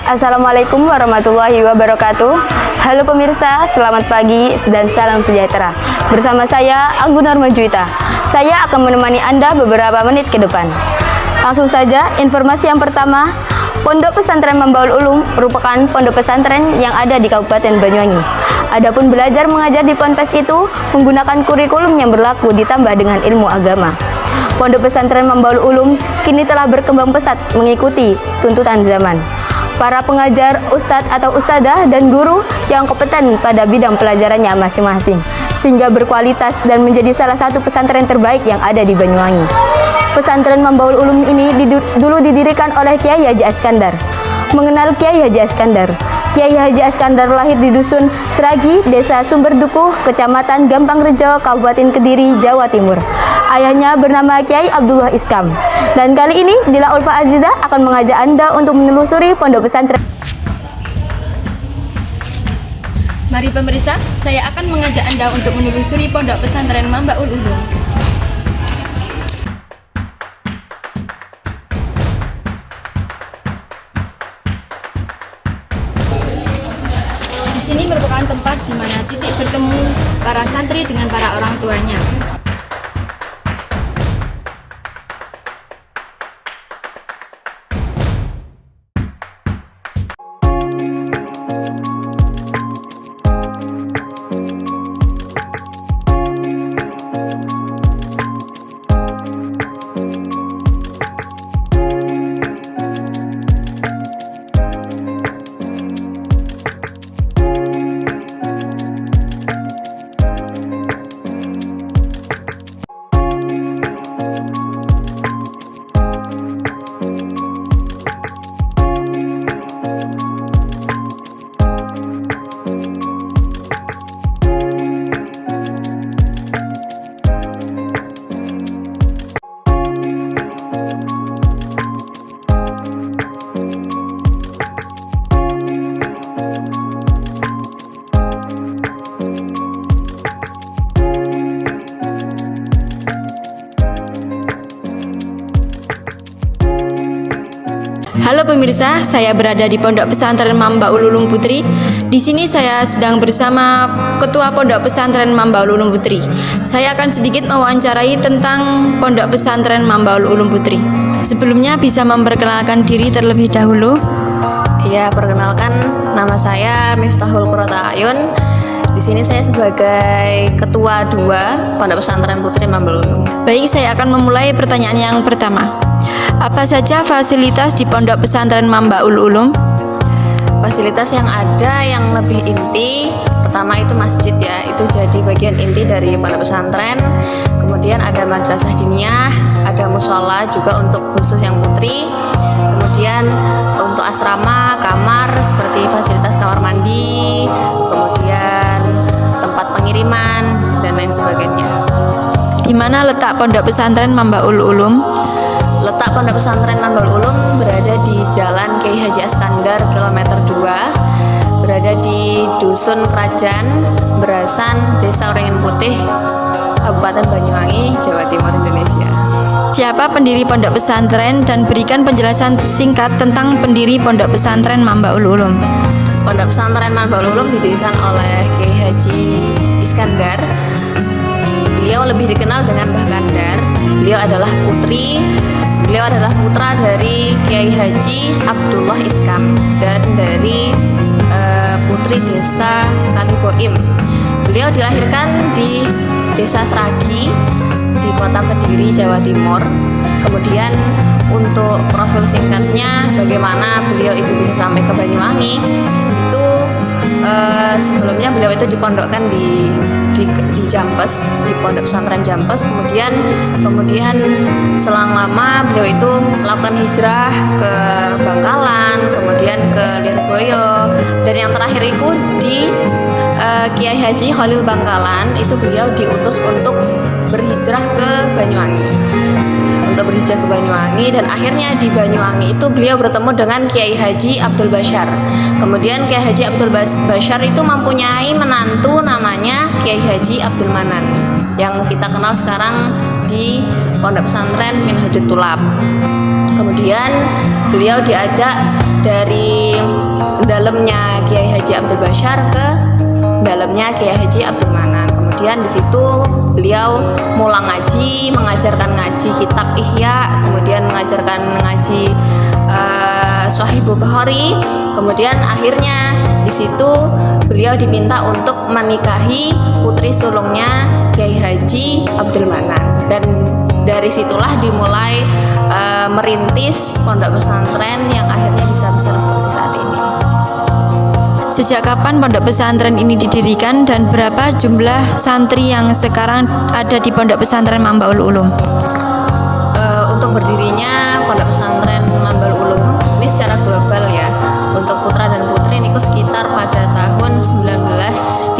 Assalamualaikum warahmatullahi wabarakatuh. Halo pemirsa, selamat pagi dan salam sejahtera. Bersama saya Anggun Narmajuita. Saya akan menemani Anda beberapa menit ke depan. Langsung saja, informasi yang pertama. Pondok Pesantren Mambaul Ulum merupakan pondok pesantren yang ada di Kabupaten Banyuwangi. Adapun belajar mengajar di Ponpes itu menggunakan kurikulum yang berlaku ditambah dengan ilmu agama. Pondok Pesantren Mambaul Ulum kini telah berkembang pesat mengikuti tuntutan zaman. Para pengajar, ustadz atau ustadzah dan guru yang kompeten pada bidang pelajarannya masing-masing, sehingga berkualitas dan menjadi salah satu pesantren terbaik yang ada di Banyuwangi. Pesantren Mambaul Ulum ini dulu didirikan oleh Kiai Haji Askandar. Mengenal Kiai Haji Askandar? Kiai Haji Askandar lahir di Dusun Seragi, Desa Sumberdukuh, Kecamatan Gampang Rejo, Kabupaten Kediri, Jawa Timur. Ayahnya bernama Kiai Abdullah Iskam. Dan kali ini Dila Ulfa Aziza akan mengajak Anda untuk menelusuri pondok pesantren. Mari pemirsa, saya akan mengajak Anda untuk menelusuri pondok pesantren Mambaul Ulum. Di sini merupakan tempat di mana titik bertemu para santri dengan para orang tuanya. Halo pemirsa, saya berada di Pondok Pesantren Mambaul Ulum Putri. Di sini saya sedang bersama Ketua Pondok Pesantren Mambaul Ulum Putri. Saya akan sedikit mewawancarai tentang Pondok Pesantren Mambaul Ulum Putri. Sebelumnya bisa memperkenalkan diri terlebih dahulu. Ya, perkenalkan, nama saya Miftahul Qurrata Ayun. Di sini saya sebagai Ketua 2 Pondok Pesantren Putri Mambaul Ulum. Baik, saya akan memulai pertanyaan yang pertama. Apa saja fasilitas di Pondok Pesantren Mambaul Ulum? Fasilitas yang ada yang lebih inti, pertama itu masjid ya, itu jadi bagian inti dari pondok pesantren. Kemudian ada madrasah diniyah, ada musola juga untuk khusus yang putri. Kemudian untuk asrama, kamar seperti fasilitas kamar mandi, kemudian tempat pengiriman dan lain sebagainya. Di mana letak Pondok Pesantren Mambaul Ulum? Letak Pondok Pesantren Mambaul Ulum berada di Jalan Kiai Haji Askandar kilometer 2, berada di Dusun Kerajaan, Berasan, Desa Uringin Putih, Kabupaten Banyuwangi, Jawa Timur, Indonesia. Siapa pendiri pondok pesantren dan berikan penjelasan singkat tentang pendiri Pondok Pesantren Mambaul Ulum? Pondok Pesantren Mambaul Ulum didirikan oleh Kiai Haji Iskandar. Beliau lebih dikenal dengan Mbah Kandar. Beliau adalah putra dari Kiai Haji Abdullah Iskam dan dari putri desa Kaliboim. Beliau dilahirkan di Desa Seragi di Kota Kediri, Jawa Timur. Kemudian untuk profil singkatnya bagaimana beliau itu bisa sampai ke Banyuwangi, itu sebelumnya beliau itu dipondokkan di Jampes, di Pondok Pesantren Jampes. Kemudian selang lama beliau itu melakukan hijrah ke Bangkalan, kemudian ke Lirboyo, dan yang terakhir itu di Kiai Haji Khalil Bangkalan, itu beliau diutus untuk berhijrah ke Banyuwangi. Dan akhirnya di Banyuwangi itu beliau bertemu dengan Kiai Haji Abdul Bashar. Kemudian Kiai Haji Abdul Bashar itu mempunyai menantu namanya Kiai Haji Abdul Manan yang kita kenal sekarang di Pondok Pesantren Minhajut Tulab. Kemudian beliau diajak dari dalamnya Kiai Haji Abdul Bashar ke dalamnya Kiai Haji Abdul Manan. Kemudian di situ beliau mulang ngaji, mengajarkan ngaji kitab Ihya, kemudian mengajarkan ngaji Sahih Bukhari. Kemudian akhirnya di situ beliau diminta untuk menikahi putri sulungnya Kiai Haji Abdul Manan, dan dari situlah dimulai merintis pondok pesantren yang akhirnya bisa besar seperti saat ini. Sejak kapan pondok pesantren ini didirikan dan berapa jumlah santri yang sekarang ada di pondok pesantren Mambaul Ulum? Untuk berdirinya pondok pesantren Mambaul Ulum ini secara global ya, untuk putra dan putri niku sekitar pada tahun 1930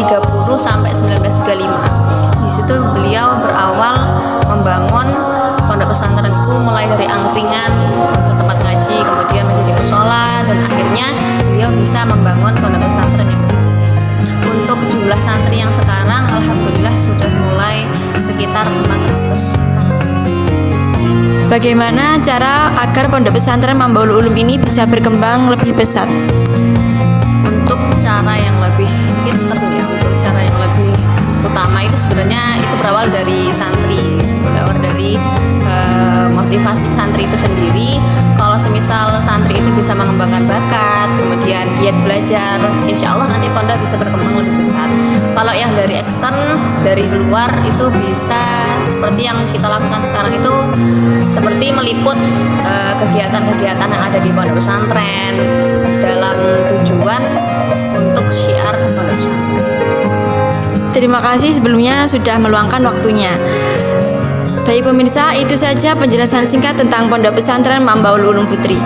sampai 1935. Di situ beliau berawal membangun pondok pesantren itu mulai dari angkringan untuk tempat ngaji, kemudian menjadi musola, dan akhirnya beliau bisa membangun pondok pesantren yang besar ini. Untuk jumlah santri yang sekarang alhamdulillah sudah mulai sekitar 400 santri. Bagaimana cara agar pondok pesantren Mambaul Ulum ini bisa berkembang lebih pesat? Untuk cara yang lebih intern ya, untuk cara yang lebih utama itu sebenarnya itu berawal dari santri, berawal dari motivasi santri itu sendiri. Kalau semisal santri itu bisa mengembangkan bakat, kemudian giat belajar, insya Allah nanti pondok bisa berkembang lebih pesat. Kalau yang dari ekstern, dari luar itu bisa seperti yang kita lakukan sekarang itu, seperti meliput kegiatan-kegiatan yang ada di pondok pesantren dalam tujuan untuk syiar pondok pesantren. Terima kasih sebelumnya sudah meluangkan waktunya. Baik pemirsa, itu saja penjelasan singkat tentang pondok pesantren Mambaul Ulum Putri.